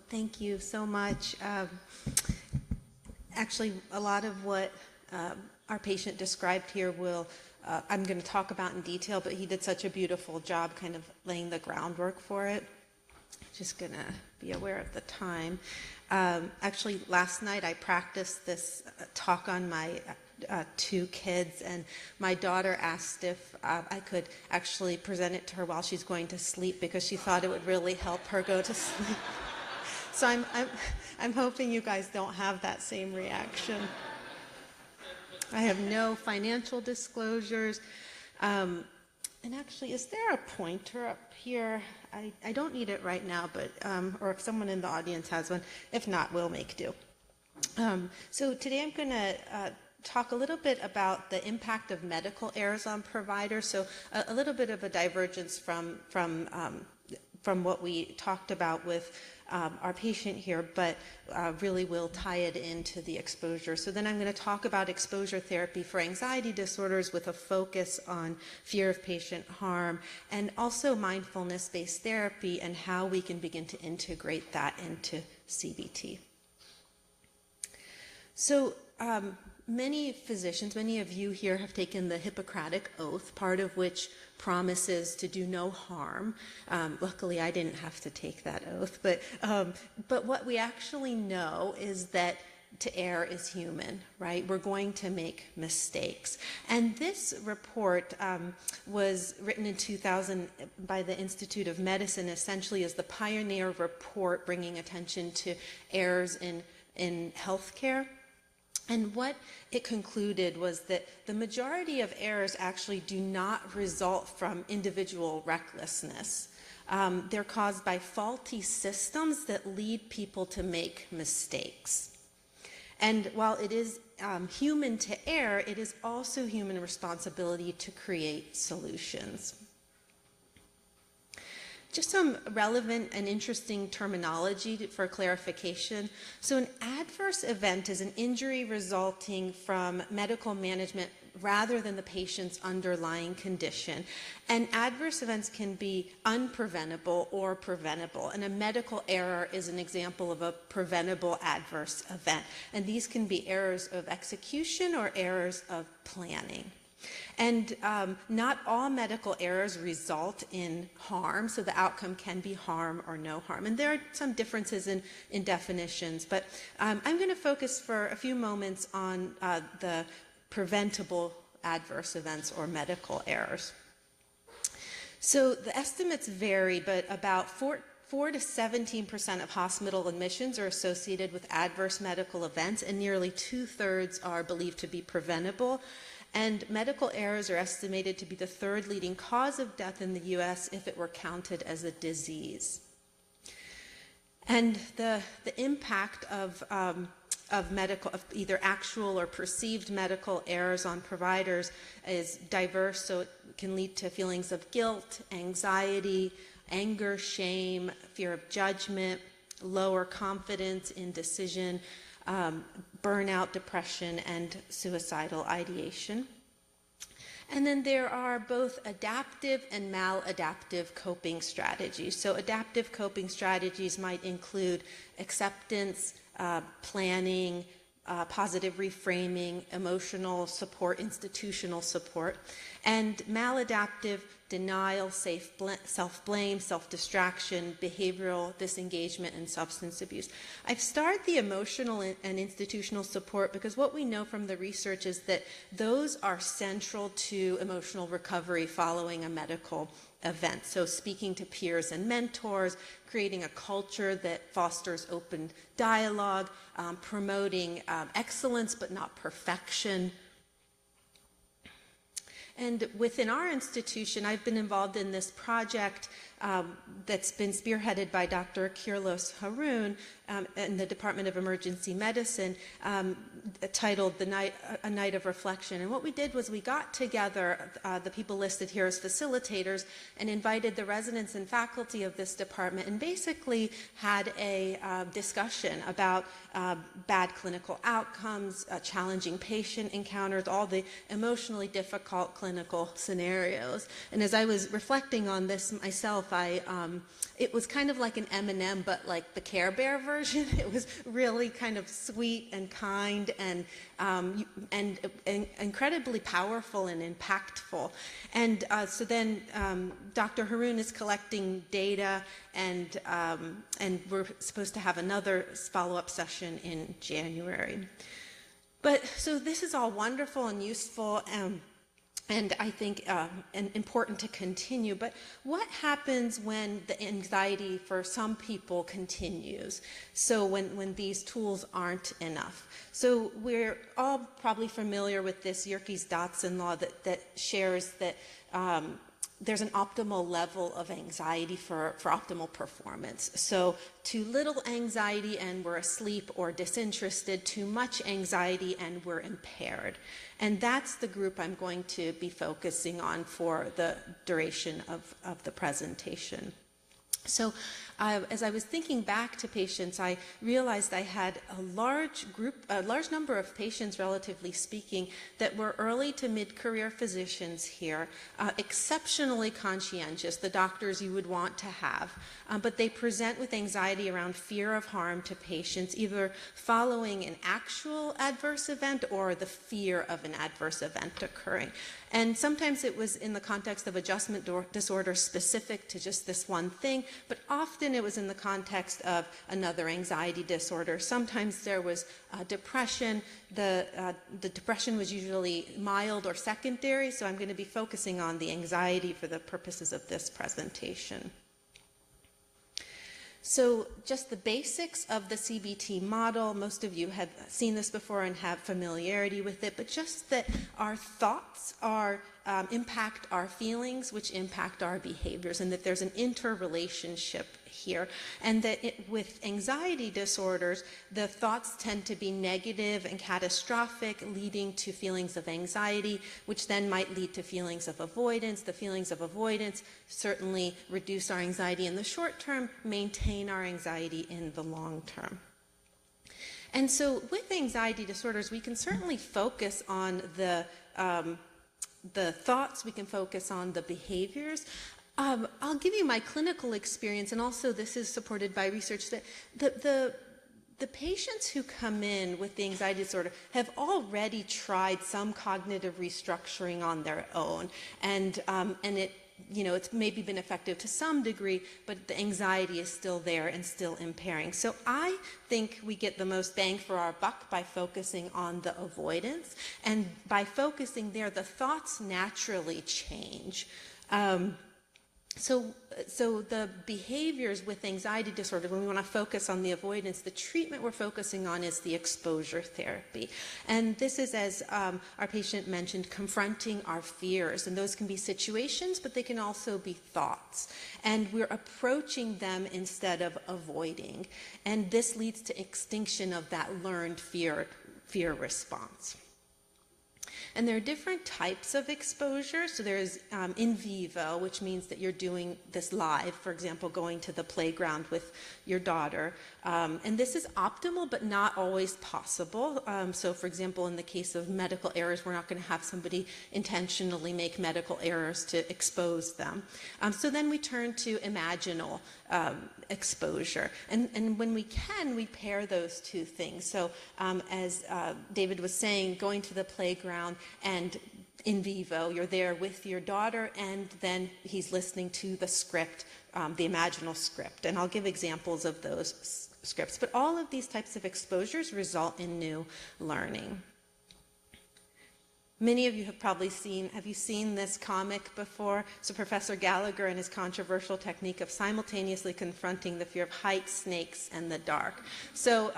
Thank you so much. Actually, a lot of what our patient described here I'm going to talk about in detail, but he did such a beautiful job kind of laying the groundwork for it. Just going to be aware of the time. Actually, last night I practiced this talk on my two kids, and my daughter asked if I could actually present it to her while she's going to sleep because she thought it would really help her go to sleep. So I'm hoping you guys don't have that same reaction. I have no financial disclosures. And actually, is there a pointer up here? I don't need it right now, but or if someone in the audience has one. If not, we'll make do. So today I'm going to talk a little bit about the impact of medical errors on providers. So a little bit of a divergence from what we talked about with our patient here, but really will tie it into the exposure. So then I'm going to talk about exposure therapy for anxiety disorders with a focus on fear of patient harm, and also mindfulness-based therapy and how we can begin to integrate that into CBT. So many physicians, many of you here have taken the Hippocratic Oath, part of which promises to do no harm. Luckily, I didn't have to take that oath, but what we actually know is that to err is human, right? We're going to make mistakes. And this report was written in 2000 by the Institute of Medicine, essentially as the pioneer report bringing attention to errors in healthcare. And what it concluded was that the majority of errors actually do not result from individual recklessness. They're caused by faulty systems that lead people to make mistakes. And while it is human to err, it is also human responsibility to create solutions. Just some relevant and interesting terminology for clarification. So an adverse event is an injury resulting from medical management rather than the patient's underlying condition. And adverse events can be unpreventable or preventable. And a medical error is an example of a preventable adverse event. And these can be errors of execution or errors of planning. And not all medical errors result in harm, so the outcome can be harm or no harm. And there are some differences in definitions, but I'm going to focus for a few moments on the preventable adverse events or medical errors. So the estimates vary, but about 4 to 17% of hospital admissions are associated with adverse medical events, and nearly 2/3 are believed to be preventable. And medical errors are estimated to be the third leading cause of death in the U.S. if it were counted as a disease. And the impact of either actual or perceived medical errors on providers is diverse, so it can lead to feelings of guilt, anxiety, anger, shame, fear of judgment, lower confidence in decision, burnout, depression, and suicidal ideation. And then there are both adaptive and maladaptive coping strategies. So adaptive coping strategies might include acceptance, planning, positive reframing, emotional support, institutional support, and maladaptive denial, self-blame, self-distraction, behavioral disengagement, and substance abuse. I've started the emotional and institutional support because what we know from the research is that those are central to emotional recovery following a medical event. So speaking to peers and mentors, creating a culture that fosters open dialogue, promoting excellence but not perfection. And within our institution, I've been involved in this project that's been spearheaded by Dr. Kirlos Haroun in the Department of Emergency Medicine, titled A Night of Reflection. And what we did was we got together the people listed here as facilitators and invited the residents and faculty of this department and basically had a discussion about bad clinical outcomes, challenging patient encounters, all the emotionally difficult clinical scenarios. And as I was reflecting on this myself, it was kind of like an M&M, but like the Care Bear version. It was really kind of sweet and kind and incredibly powerful and impactful. And so then Dr. Haroon is collecting data, and we're supposed to have another follow-up session in January. But so this is all wonderful and useful, and I think and important to continue. But what happens when the anxiety for some people continues? So when these tools aren't enough. So we're all probably familiar with this Yerkes-Dodson law that shares that there's an optimal level of anxiety for optimal performance. So too little anxiety and we're asleep or disinterested, too much anxiety and we're impaired. And that's the group I'm going to be focusing on for the duration of the presentation. So as I was thinking back to patients, I realized I had a large number of patients, relatively speaking, that were early to mid-career physicians here, exceptionally conscientious, the doctors you would want to have, but they present with anxiety around fear of harm to patients, either following an actual adverse event or the fear of an adverse event occurring. And sometimes it was in the context of adjustment disorder specific to just this one thing, but often it was in the context of another anxiety disorder. Sometimes there was depression. The depression was usually mild or secondary, so I'm going to be focusing on the anxiety for the purposes of this presentation. So just the basics of the CBT model, most of you have seen this before and have familiarity with it, but just that our thoughts impact our feelings, which impact our behaviors, and that there's an interrelationship here, and that with anxiety disorders, the thoughts tend to be negative and catastrophic, leading to feelings of anxiety, which then might lead to feelings of avoidance. The feelings of avoidance certainly reduce our anxiety in the short term, maintain our anxiety in the long term. And so with anxiety disorders, we can certainly focus on the thoughts, we can focus on the behaviors. I'll give you my clinical experience, and also this is supported by research, that the patients who come in with the anxiety disorder have already tried some cognitive restructuring on their own, and it's maybe been effective to some degree, but the anxiety is still there and still impairing. So I think we get the most bang for our buck by focusing on the avoidance, and by focusing there, the thoughts naturally change. So the behaviors with anxiety disorder, when we want to focus on the avoidance, the treatment we're focusing on is the exposure therapy. And this is, as our patient mentioned, confronting our fears. And those can be situations, but they can also be thoughts. And we're approaching them instead of avoiding. And this leads to extinction of that learned fear response. And there are different types of exposure. So there's in vivo, which means that you're doing this live, for example, going to the playground with your daughter. And this is optimal, but not always possible. So for example, in the case of medical errors, we're not going to have somebody intentionally make medical errors to expose them. So then we turn to imaginal exposure. And when we can, we pair those two things. So as David was saying, going to the playground and in vivo, you're there with your daughter, and then he's listening to the script, the imaginal script. And I'll give examples of those scripts. But all of these types of exposures result in new learning. Many of you have probably have you seen this comic before? So Professor Gallagher and his controversial technique of simultaneously confronting the fear of heights, snakes, and the dark. So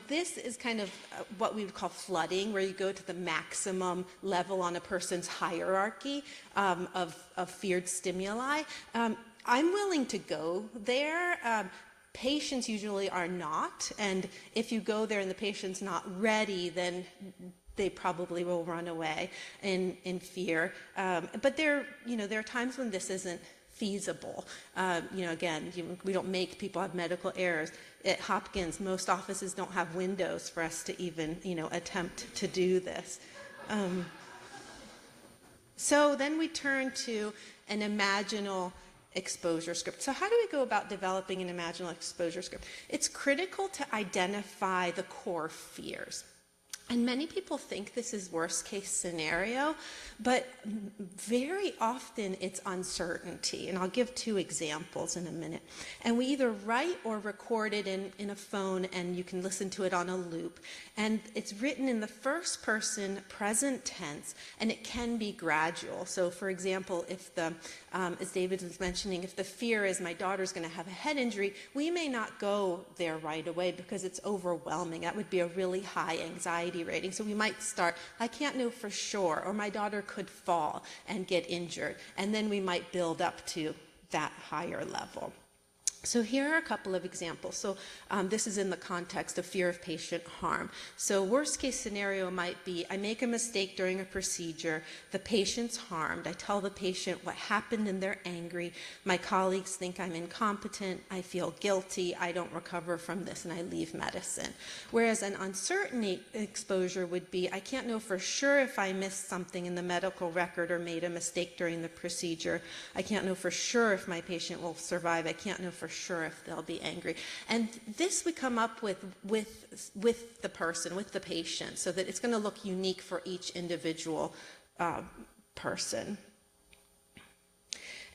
this is kind of what we would call flooding, where you go to the maximum level on a person's hierarchy of feared stimuli. I'm willing to go there. Patients usually are not, and if you go there and the patient's not ready, then they probably will run away in fear. But there are times when this isn't feasible. Again, we don't make people have medical errors. At Hopkins, most offices don't have windows for us to even, attempt to do this. So then we turn to an imaginal exposure script. So how do we go about developing an imaginal exposure script? It's critical to identify the core fears. And many people think this is worst case scenario, but very often it's uncertainty. And I'll give 2 examples in a minute. And we either write or record it in a phone, and you can listen to it on a loop. And it's written in the first person present tense, and it can be gradual. So for example, if as David was mentioning, if the fear is my daughter's going to have a head injury, we may not go there right away because it's overwhelming. That would be a really high anxiety rating. So we might start, I can't know for sure, or my daughter could fall and get injured. And then we might build up to that higher level. So here are a couple of examples. So this is in the context of fear of patient harm. So worst case scenario might be, I make a mistake during a procedure, the patient's harmed, I tell the patient what happened and they're angry, my colleagues think I'm incompetent, I feel guilty, I don't recover from this, and I leave medicine. Whereas an uncertainty exposure would be, I can't know for sure if I missed something in the medical record or made a mistake during the procedure, I can't know for sure if my patient will survive, I can't know for sure if they'll be angry. And this we come up with the person, with the patient, so that it's going to look unique for each individual person.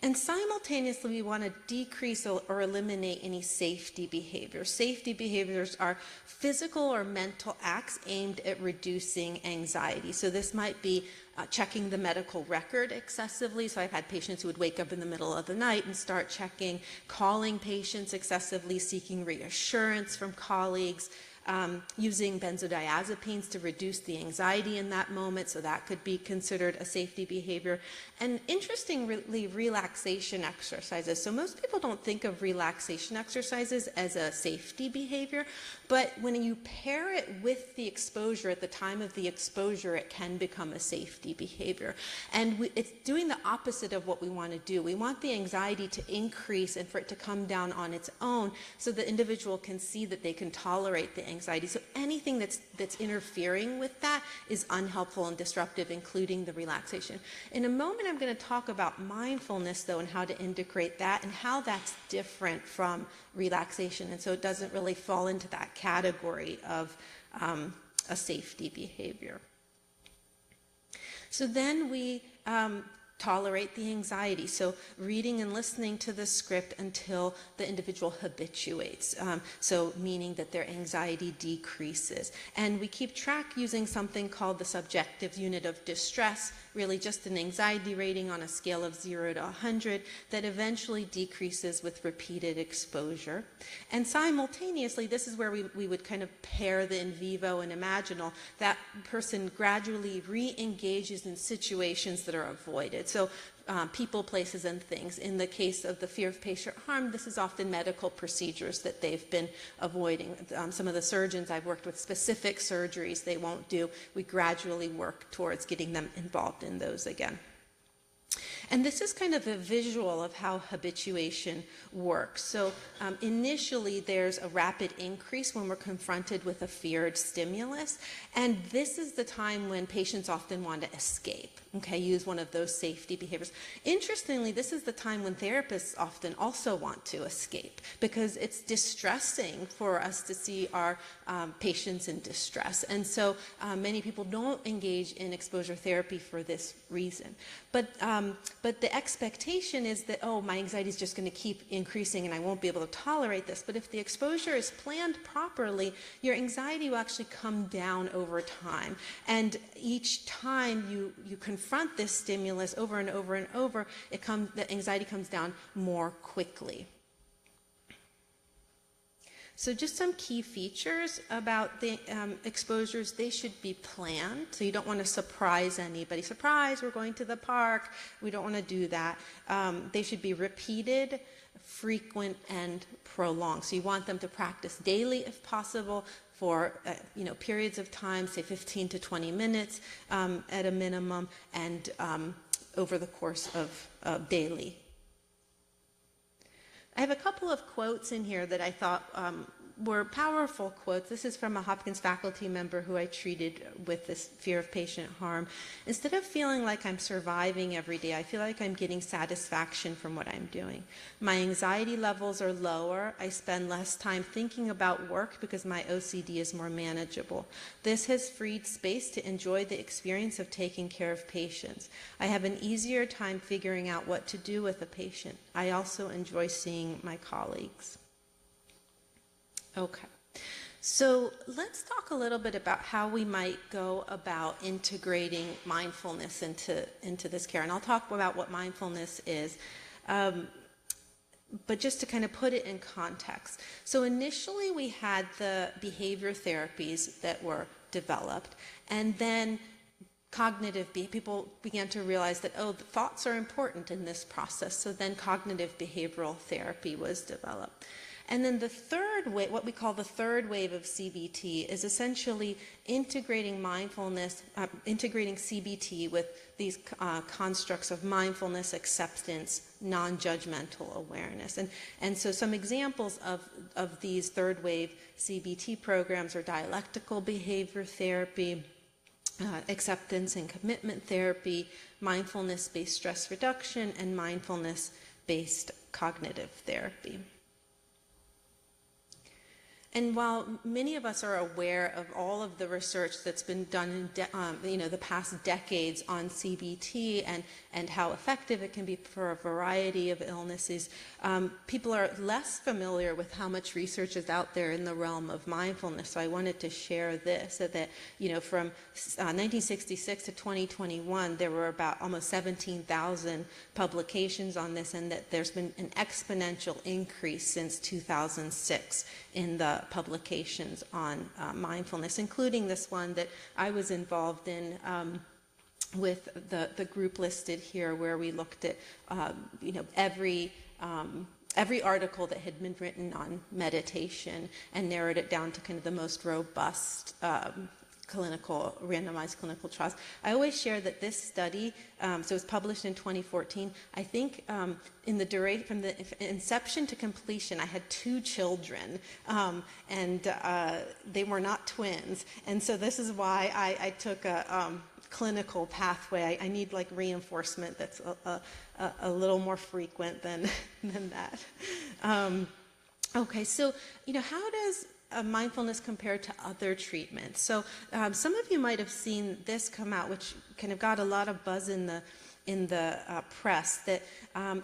And simultaneously, we want to decrease or eliminate any safety behaviors. Safety behaviors are physical or mental acts aimed at reducing anxiety. So this might be checking the medical record excessively. So I've had patients who would wake up in the middle of the night and start checking, calling patients excessively, seeking reassurance from colleagues, using benzodiazepines to reduce the anxiety in that moment, so that could be considered a safety behavior. And interestingly, relaxation exercises. So most people don't think of relaxation exercises as a safety behavior, but when you pair it with the exposure, at the time of the exposure, it can become a safety behavior. And it's doing the opposite of what we want to do. We want the anxiety to increase and for it to come down on its own, so the individual can see that they can tolerate the anxiety. So anything that's interfering with that is unhelpful and disruptive, including the relaxation. In a moment, I'm going to talk about mindfulness, though, and how to integrate that and how that's different from relaxation. And so it doesn't really fall into that category of a safety behavior. So then we tolerate the anxiety. So reading and listening to the script until the individual habituates. So meaning that their anxiety decreases. And we keep track using something called the subjective unit of distress, really just an anxiety rating on a scale of 0 to 100 that eventually decreases with repeated exposure. And simultaneously, this is where we would kind of pair the in vivo and imaginal. That person gradually re-engages in situations that are avoided. So people, places, and things. In the case of the fear of patient harm, this is often medical procedures that they've been avoiding. Some of the surgeons I've worked with, specific surgeries they won't do. We gradually work towards getting them involved in those again. And this is kind of a visual of how habituation works. So initially, there's a rapid increase when we're confronted with a feared stimulus. And this is the time when patients often want to escape, okay, use one of those safety behaviors. Interestingly, this is the time when therapists often also want to escape, because it's distressing for us to see our patients in distress. And so many people don't engage in exposure therapy for this reason. But the expectation is that, oh, my anxiety is just going to keep increasing and I won't be able to tolerate this. But if the exposure is planned properly, your anxiety will actually come down over time. And each time you confront this stimulus over and over and over, the anxiety comes down more quickly. So just some key features about the exposures: they should be planned. So you don't want to surprise anybody. Surprise, we're going to the park. We don't want to do that. They should be repeated, frequent, and prolonged. So you want them to practice daily if possible for periods of time, say 15 to 20 minutes at a minimum, and over the course of daily. I have a couple of quotes in here that I thought were powerful quotes. This is from a Hopkins faculty member who I treated with this fear of patient harm. Instead of feeling like I'm surviving every day, I feel like I'm getting satisfaction from what I'm doing. My anxiety levels are lower. I spend less time thinking about work because my OCD is more manageable. This has freed space to enjoy the experience of taking care of patients. I have an easier time figuring out what to do with a patient. I also enjoy seeing my colleagues. Okay, so let's talk a little bit about how we might go about integrating mindfulness into this care. And I'll talk about what mindfulness is, but just to kind of put it in context. So initially we had the behavior therapies that were developed, and then people began to realize that, oh, the thoughts are important in this process. So then cognitive behavioral therapy was developed. And then the third wave, what we call the third wave of CBT, is essentially integrating mindfulness, integrating CBT with these constructs of mindfulness, acceptance, non-judgmental awareness. And so some examples of these third wave CBT programs are dialectical behavior therapy, acceptance and commitment therapy, mindfulness-based stress reduction, and mindfulness-based cognitive therapy. And while many of us are aware of all of the research that's been done in the past decades on CBT and how effective it can be for a variety of illnesses, people are less familiar with how much research is out there in the realm of mindfulness. So I wanted to share this, that from 1966 to 2021, there were about almost 17,000 publications on this, and that there's been an exponential increase since 2006 in the publications on mindfulness, including this one that I was involved in with the group listed here, where we looked at every article that had been written on meditation and narrowed it down to kind of the most robust randomized clinical trials. I always share that this study, so it was published in 2014. I think in the duration, from the inception to completion, I had 2 children, and they were not twins. And so this is why I took a clinical pathway. I need like reinforcement that's a little more frequent than that. Okay, so how does mindfulness compared to other treatments? So some of you might have seen this come out, which kind of got a lot of buzz in the press, that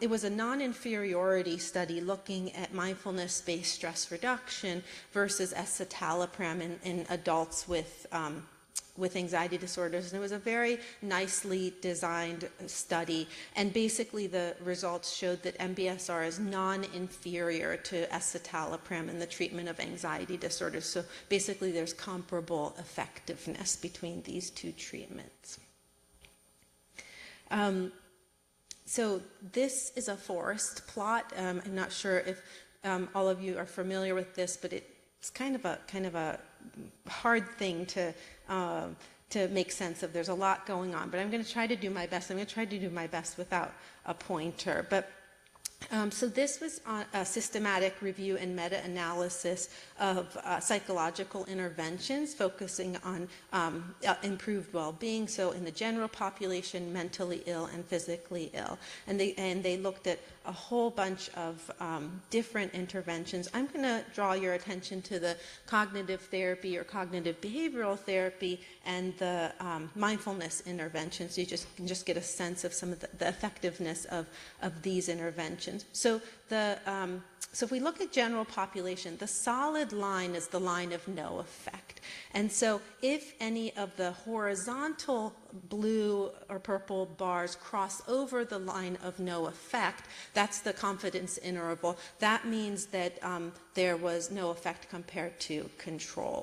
it was a non-inferiority study looking at mindfulness-based stress reduction versus escitalopram in adults with anxiety disorders. And it was a very nicely designed study. And basically the results showed that MBSR is non-inferior to escitalopram in the treatment of anxiety disorders. So basically there's comparable effectiveness between these 2 treatments. So this is a forest plot. I'm not sure if all of you are familiar with this, but it's kind of a hard thing to make sense of. There's a lot going on, but I'm going to try to do my best. I'm going to try to do my best without a pointer. But so this was a systematic review and meta-analysis of psychological interventions focusing on improved well-being, so in the general population, mentally ill and physically ill. And they looked at a whole bunch of different interventions. I'm going to draw your attention to the cognitive therapy or cognitive behavioral therapy and the mindfulness interventions. So you can just get a sense of some of the effectiveness of these interventions. So if we look at general population, the solid line is the line of no effect. And so if any of the horizontal blue or purple bars cross over the line of no effect, that's the confidence interval. That means that there was no effect compared to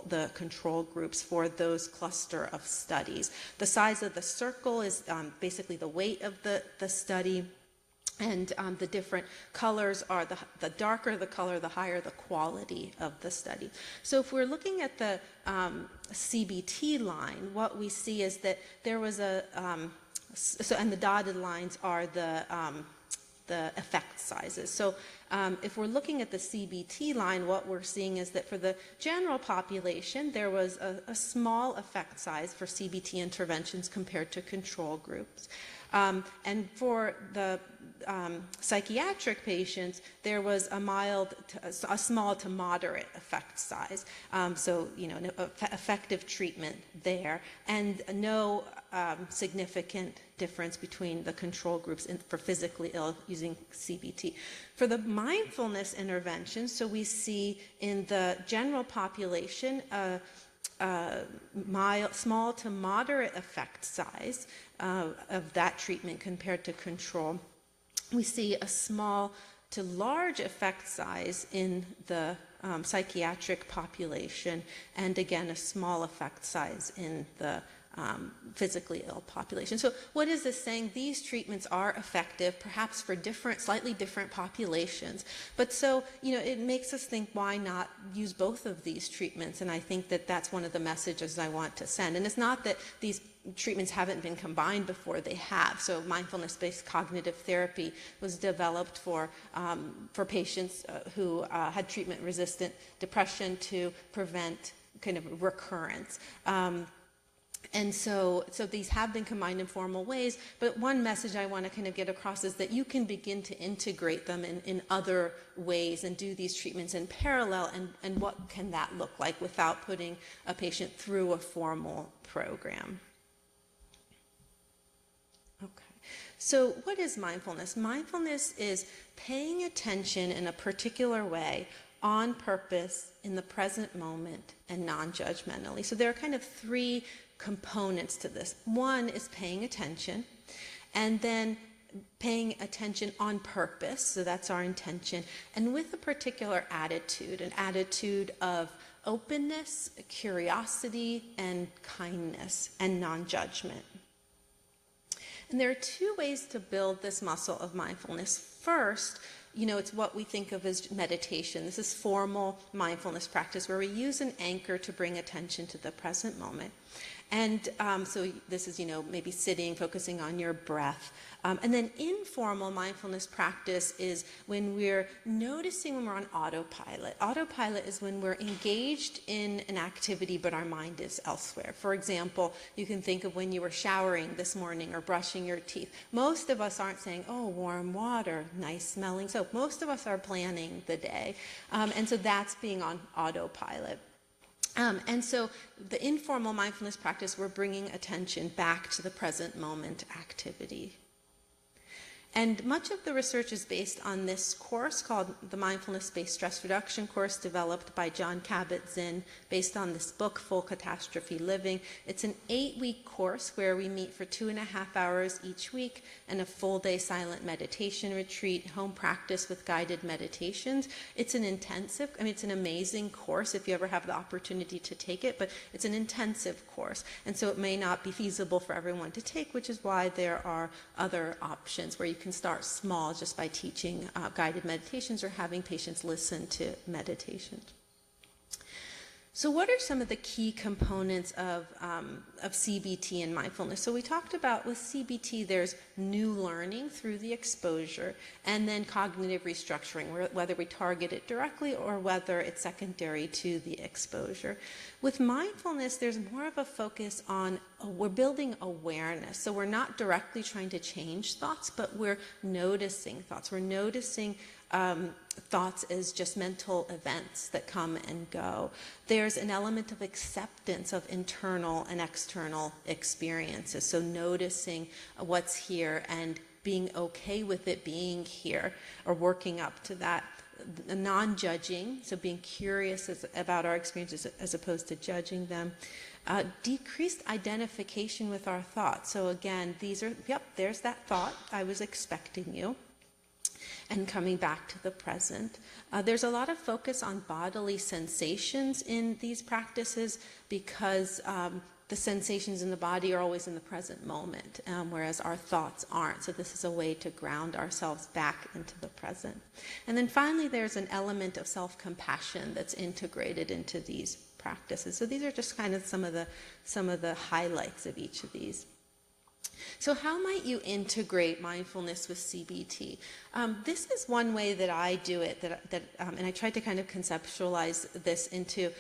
the control groups for those cluster of studies. The size of the circle is basically the weight of the study. And the different colors are, the darker the color, the higher the quality of the study. So if we're looking at the CBT line, what we see is that there was and the dotted lines are the the effect sizes. So if we're looking at the CBT line, what we're seeing is that for the general population, there was a small effect size for CBT interventions compared to control groups. And for the psychiatric patients, there was a small to moderate effect size. So, an effective treatment there, and no significant difference between the control groups for physically ill using CBT. For the mindfulness intervention, so we see in the general population small to moderate effect size of that treatment compared to control. We see a small to large effect size in the psychiatric population, and again, a small effect size in the physically ill population. So what is this saying? These treatments are effective, perhaps for slightly different populations. But so, it makes us think, why not use both of these treatments? And I think that that's one of the messages I want to send. And it's not that these treatments haven't been combined before, they have. So mindfulness-based cognitive therapy was developed for patients who had treatment-resistant depression to prevent kind of recurrence. And so these have been combined in formal ways, but one message I want to kind of get across is that you can begin to integrate them in other ways and do these treatments in parallel, and what can that look like without putting a patient through a formal program. Okay, so what is mindfulness? Mindfulness is paying attention in a particular way, on purpose, in the present moment, and non-judgmentally. So there are kind of three components to this. One is paying attention, and then paying attention on purpose, so that's our intention, and with a particular attitude, an attitude of openness, curiosity, and kindness, and non-judgment. And there are two ways to build this muscle of mindfulness. First, it's what we think of as meditation. This is formal mindfulness practice where we use an anchor to bring attention to the present moment. And so this is, maybe sitting, focusing on your breath. And then informal mindfulness practice is when we're noticing when we're on autopilot. Autopilot is when we're engaged in an activity, but our mind is elsewhere. For example, you can think of when you were showering this morning or brushing your teeth. Most of us aren't saying, oh, warm water, nice smelling soap. Most of us are planning the day. And so that's being on autopilot. And so the informal mindfulness practice, we're bringing attention back to the present moment activity. And much of the research is based on this course called the Mindfulness-Based Stress Reduction course, developed by Jon Kabat-Zinn, based on this book, Full Catastrophe Living. It's an 8-week course where we meet for 2.5 hours each week, and a full-day silent meditation retreat, home practice with guided meditations. It's an intensive, it's an amazing course if you ever have the opportunity to take it, but it's an intensive course. And so it may not be feasible for everyone to take, which is why there are other options where you can start small just by teaching guided meditations or having patients listen to meditations. So what are some of the key components of CBT and mindfulness? So we talked about with CBT, there's new learning through the exposure, and then cognitive restructuring, whether we target it directly or whether it's secondary to the exposure. With mindfulness, there's more of a focus on, we're building awareness. So we're not directly trying to change thoughts, but we're noticing thoughts. We're noticing thoughts as just mental events that come and go. There's an element of acceptance of internal and external experiences. So noticing what's here and being okay with it being here, or working up to that. Non-judging, so being curious about our experiences as opposed to judging them. Decreased identification with our thoughts. So again, these are, there's that thought, I was expecting you. And coming back to the present. There's a lot of focus on bodily sensations in these practices because the sensations in the body are always in the present moment, whereas our thoughts aren't. So this is a way to ground ourselves back into the present. And then finally, there's an element of self-compassion that's integrated into these practices. So these are just kind of some of the highlights of each of these. So how might you integrate mindfulness with CBT? This is one way that I do it, and I tried to kind of conceptualize this into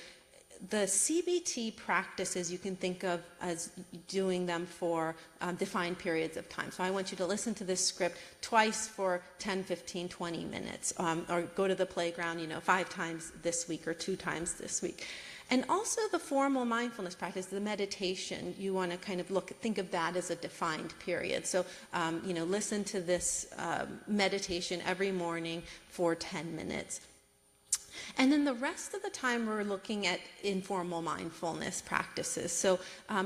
the CBT practices. You can think of as doing them for defined periods of time. So I want you to listen to this script twice for 10, 15, 20 minutes, or go to the playground, 5 times this week or 2 times this week. And also the formal mindfulness practice, the meditation, you want to kind of think of that as a defined period. So, listen to this meditation every morning for 10 minutes. And then the rest of the time, we're looking at informal mindfulness practices. So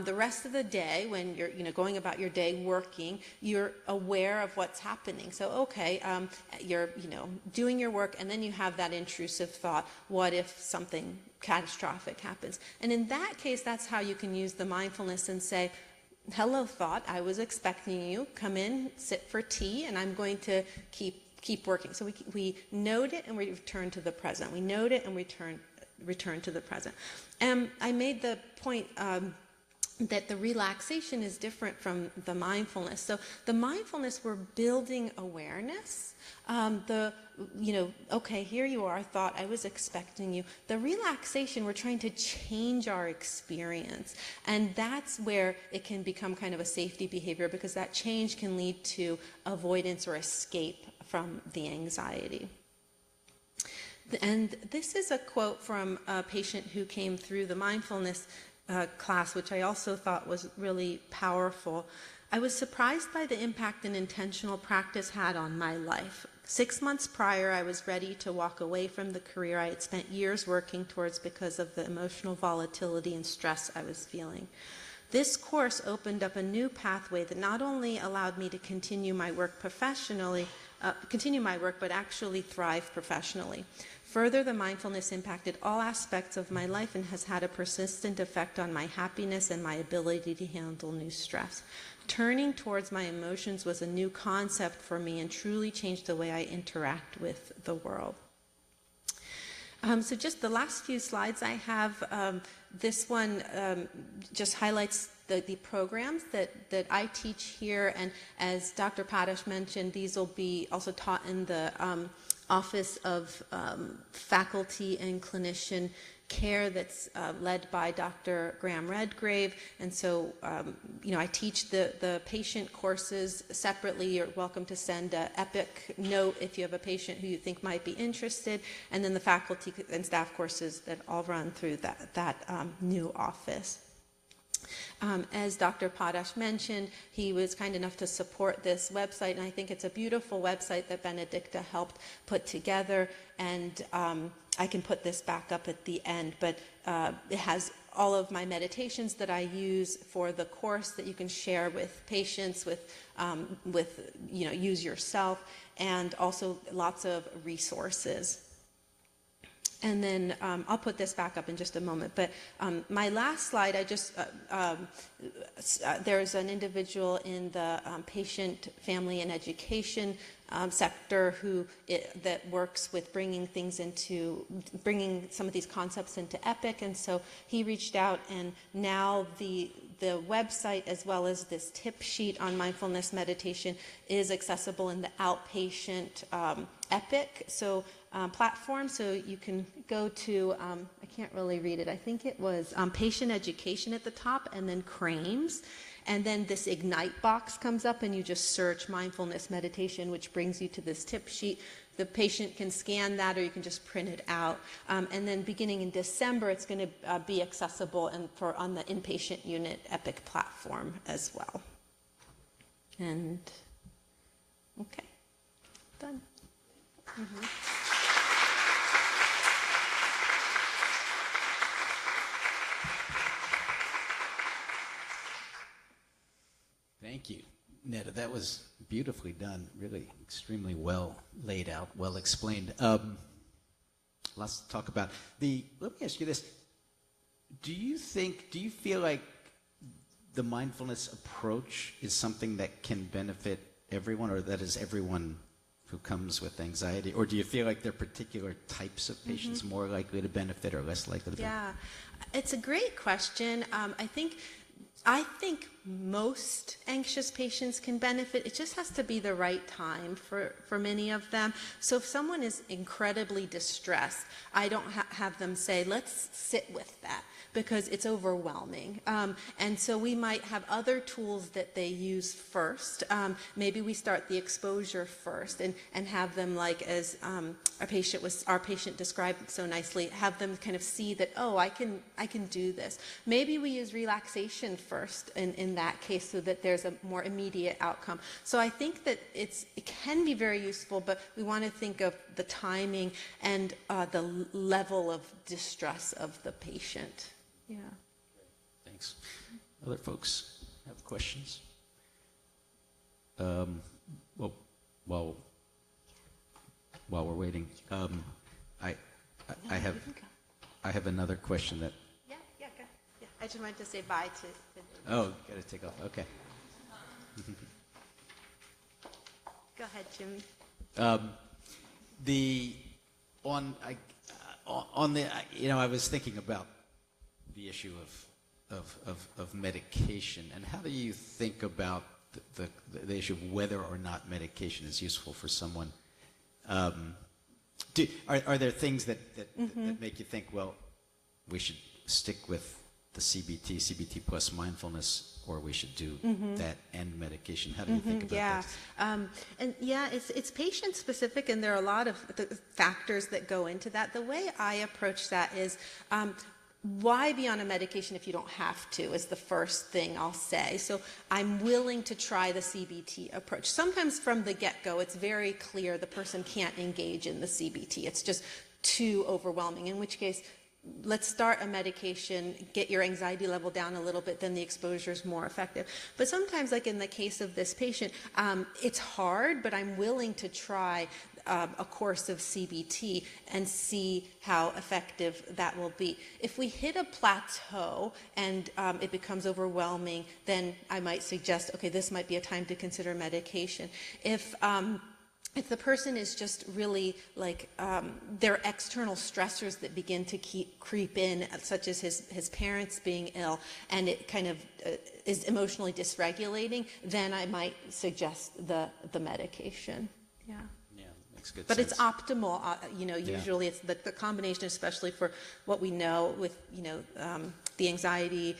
the rest of the day, when you're going about your day working, you're aware of what's happening. So you're doing your work, and then you have that intrusive thought: what if something catastrophic happens? And in that case, that's how you can use the mindfulness and say, hello thought, I was expecting you. Come in, sit for tea, and I'm going to keep working. So we note it and we return to the present. We note it and return to the present. And I made the point that the relaxation is different from the mindfulness. So the mindfulness, we're building awareness. Here you are, thought, I was expecting you. The relaxation, we're trying to change our experience. And that's where it can become kind of a safety behavior, because that change can lead to avoidance or escape from the anxiety. And this is a quote from a patient who came through the mindfulness class, which I also thought was really powerful. I was surprised by the impact an intentional practice had on my life. 6 months prior, I was ready to walk away from the career I had spent years working towards because of the emotional volatility and stress I was feeling. This course opened up a new pathway that not only allowed me to continue my work, but actually thrive professionally. Further, the mindfulness impacted all aspects of my life and has had a persistent effect on my happiness and my ability to handle new stress. Turning towards my emotions was a new concept for me and truly changed the way I interact with the world. So just the last few slides I have, this one just highlights the programs that I teach here, and as Dr. Padash mentioned, these will be also taught in the Office of Faculty and Clinician Care that's led by Dr. Graham Redgrave. And so, I teach the patient courses separately. You're welcome to send an EPIC note if you have a patient who you think might be interested. And then the faculty and staff courses that all run through that new office. As Dr. Padash mentioned, he was kind enough to support this website, and I think it's a beautiful website that Benedicta helped put together, and I can put this back up at the end, but it has all of my meditations that I use for the course that you can share with patients, use yourself, and also lots of resources. And then I'll put this back up in just a moment. But my last slide, there's an individual in the patient, family, and education sector that works with bringing some of these concepts into EPIC. And so he reached out, and now the website, as well as this tip sheet on mindfulness meditation, is accessible in the outpatient EPIC platform. So you can go to, I can't really read it, I think it was patient education at the top, and then CRAMES. And then this Ignite box comes up, and you just search mindfulness meditation, which brings you to this tip sheet. The patient can scan that, or you can just print it out. And then beginning in December, it's going to be accessible on the inpatient unit EPIC platform as well. And okay, done. Mm-hmm. Thank you, Neda. That was beautifully done, really extremely well laid out, well explained. Lots to talk about. Let me ask you this. Do you feel like the mindfulness approach is something that can benefit everyone, or that is everyone who comes with anxiety? Or do you feel like there are particular types of patients more likely to benefit or less likely to benefit? Yeah, it's a great question. I think I think most anxious patients can benefit. It just has to be the right time for many of them. So if someone is incredibly distressed, I don't have them say, let's sit with that, because it's overwhelming. And so we might have other tools that they use first. Maybe we start the exposure first and have them, like as our patient described so nicely, have them kind of see that, oh, I can do this. Maybe we use relaxation first in that case so that there's a more immediate outcome. So I think that it can be very useful, but we want to think of the timing and the level of distress of the patient. Yeah. Thanks. Other folks have questions? Well, while we're waiting, I have another question that. Yeah, go. Yeah, I just wanted to say bye to. Oh, got to take off. Okay. Go ahead, Jimmy. I was thinking about the issue of medication, and how do you think about the issue of whether or not medication is useful for someone? Are there things that make you think, well, we should stick with the CBT plus mindfulness, or we should do that and medication? How do you think about that? And yeah, it's patient specific, and there are a lot of factors that go into that. The way I approach that is, why be on a medication if you don't have to, is the first thing I'll say. So I'm willing to try the CBT approach. Sometimes from the get-go, it's very clear the person can't engage in the CBT. It's just too overwhelming, in which case, let's start a medication, get your anxiety level down a little bit, then the exposure is more effective. But sometimes, like in the case of this patient, it's hard, but I'm willing to try a course of CBT and see how effective that will be. If we hit a plateau and it becomes overwhelming, then I might suggest, okay, this might be a time to consider medication. If the person is just really like, there are external stressors that begin to creep in, such as his parents being ill, and it kind of is emotionally dysregulating, then I might suggest the medication. Yeah. Good but sense. It's optimal, usually it's the combination, especially for what we know with, the anxiety,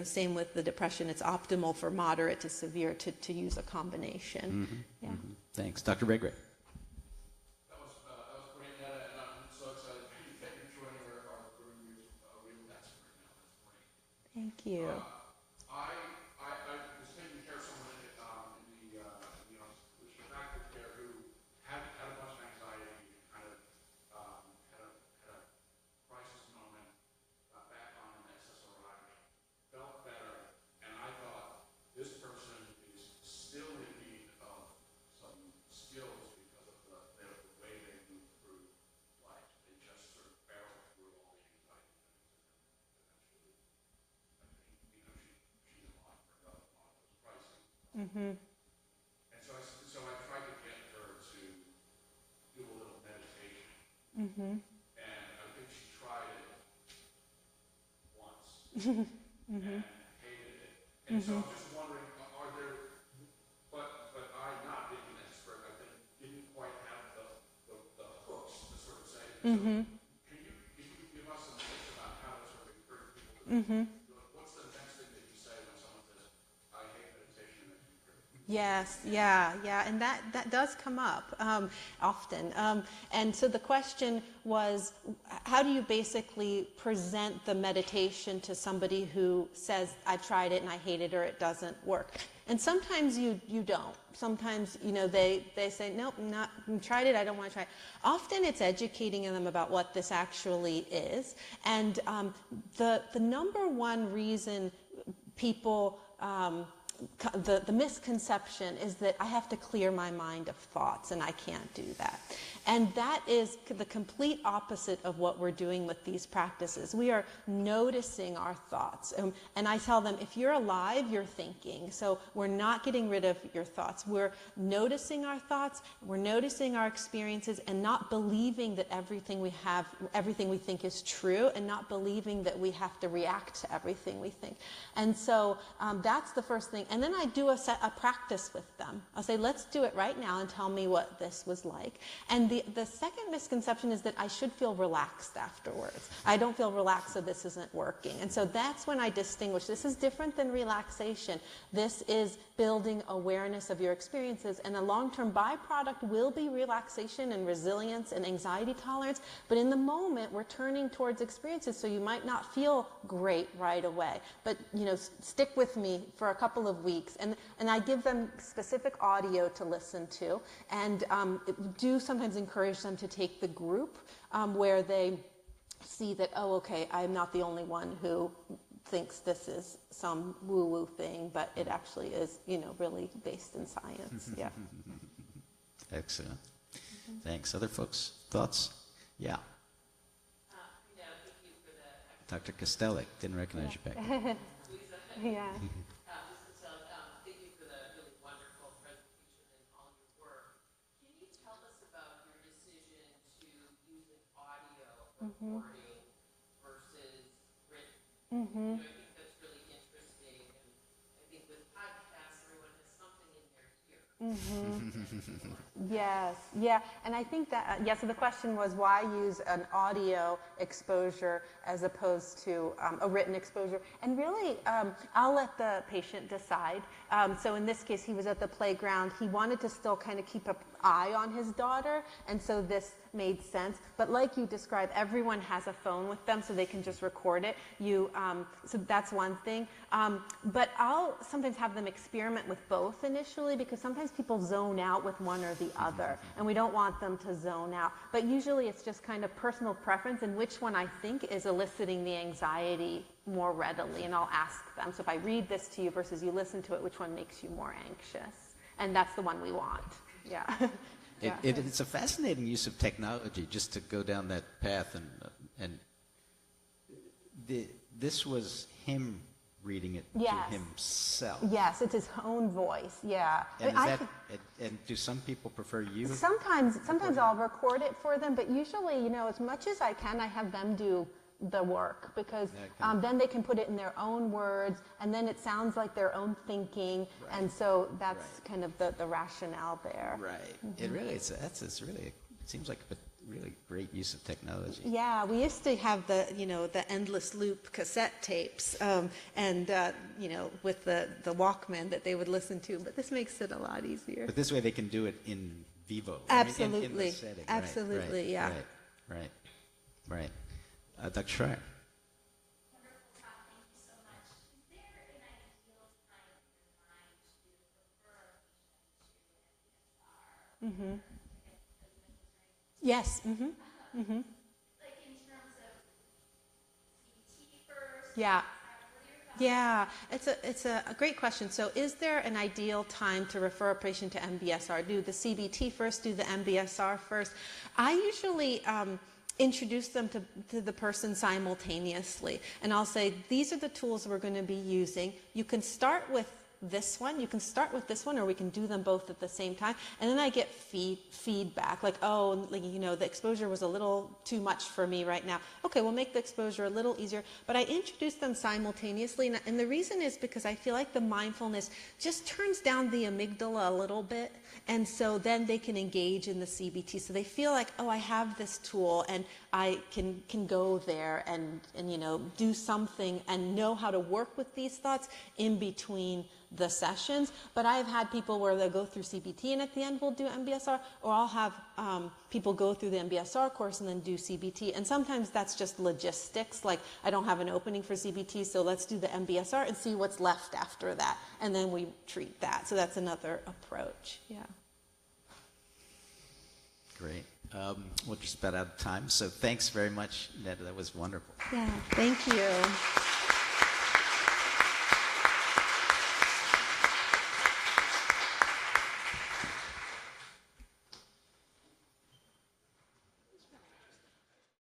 same with the depression, it's optimal for moderate to severe to use a combination. Thanks. Dr. Redgrave. That was great, Neda, and I'm so excited that you're joining our group. Real expert now. That's great. Thank you. I was taking care of someone in the factor care who had a bunch of anxiety, kind of had a crisis moment, got back on an SSRI, felt better, and I thought this person is still in need of some skills because of the way they move through life. They just sort of barrel through all the anxiety things, and then eventually, I think, she's alive for a lot of those crises. And so I tried to get her to do a little meditation. And I think she tried it once and hated it. And so I'm just wondering, are there, but I, not being an expert, I think, didn't quite have the hooks to sort of say. So can you give us some tips about how to sort of encourage people to what's the next thing that you say when someone says, I hate meditation, and you Yes, yeah, and that does come up often. And so the question was, how do you basically present the meditation to somebody who says, I've tried it and I hate it, or it doesn't work? And sometimes you don't. Sometimes, they say, nope, tried it, I don't want to try it. Often it's educating them about what this actually is. And the number one reason people the misconception is that I have to clear my mind of thoughts, and I can't do that. And that is the complete opposite of what we're doing with these practices. We are noticing our thoughts. And I tell them, if you're alive, you're thinking. So we're not getting rid of your thoughts. We're noticing our thoughts, we're noticing our experiences, and not believing that everything we think is true, and not believing that we have to react to everything we think. And so that's the first thing. And then I do a practice with them. I'll say, let's do it right now and tell me what this was like. And the second misconception is that I should feel relaxed afterwards. I don't feel relaxed, so this isn't working. And so that's when I distinguish. This is different than relaxation. This is building awareness of your experiences, and a long-term byproduct will be relaxation and resilience and anxiety tolerance. But in the moment, we're turning towards experiences, so you might not feel great right away. But stick with me for a couple of weeks, and I give them specific audio to listen to, and do sometimes encourage them to take the group where they see that, oh, okay, I'm not the only one who thinks this is some woo-woo thing, but it actually is, really based in science. Yeah. Excellent. Thanks. Other folks, thoughts? Yeah. Thank you for that. Dr. Kostelik, didn't recognize you back there. Yeah. Thank you for the really wonderful presentation and all your work. Can you tell us about your decision to use an audio recording versus written? I think that's really interesting. And I think with podcasts, everyone has something in their ear. Yes, yeah, and I think that, so the question was, why use an audio exposure as opposed to a written exposure? And really, I'll let the patient decide. So in this case, he was at the playground. He wanted to still kind of keep an eye on his daughter, and so this made sense. But like you described, everyone has a phone with them, so they can just record it. So that's one thing. But I'll sometimes have them experiment with both initially, because sometimes people zone out with one or the other, and we don't want them to zone out. But usually it's just kind of personal preference and which one I think is eliciting the anxiety more readily, and I'll ask them. So if I read this to you versus you listen to it, which one makes you more anxious? And that's the one we want. Yeah. Yeah. It's a fascinating use of technology, just to go down that path, and this was him reading it Yes. to himself. Yes, it's his own voice. Yeah. And, and do some people prefer you? Sometimes I'll record it for them, but usually, as much as I can, I have them do the work, because then they can put it in their own words, and then it sounds like their own thinking, and so that's kind of the rationale there. Right. It really it seems like a really great use of technology. Yeah, we used to have the endless loop cassette tapes, and with the Walkman that they would listen to, but this makes it a lot easier. But this way they can do it in vivo. Absolutely. In the setting. Absolutely, right, yeah. Right. Dr. Schreier. Wonderful talk. Thank you so much. Is there an ideal time in your mind to refer a patient to MBSR? Yes. Like in terms of CBT first? Yeah. What are your thoughts? Yeah, it's a great question. So is there an ideal time to refer a patient to MBSR? Do the CBT first, do the MBSR first? I usually introduce them to the person simultaneously. And I'll say, these are the tools we're going to be using. You can start with this one, or we can do them both at the same time. And then I get feedback, like, the exposure was a little too much for me right now. Okay, we'll make the exposure a little easier. But I introduce them simultaneously. And the reason is because I feel like the mindfulness just turns down the amygdala a little bit. And so then they can engage in the CBT. So they feel like, I have this tool, and I can go there and do something and know how to work with these thoughts in between the sessions. But I've had people where they'll go through CBT and at the end we'll do MBSR, or I'll have people go through the MBSR course and then do CBT. And sometimes that's just logistics, like I don't have an opening for CBT, so let's do the MBSR and see what's left after that. And then we treat that. So that's another approach. Yeah. Great. We're just about out of time, so thanks very much, Neda. That was wonderful. Yeah, thank you.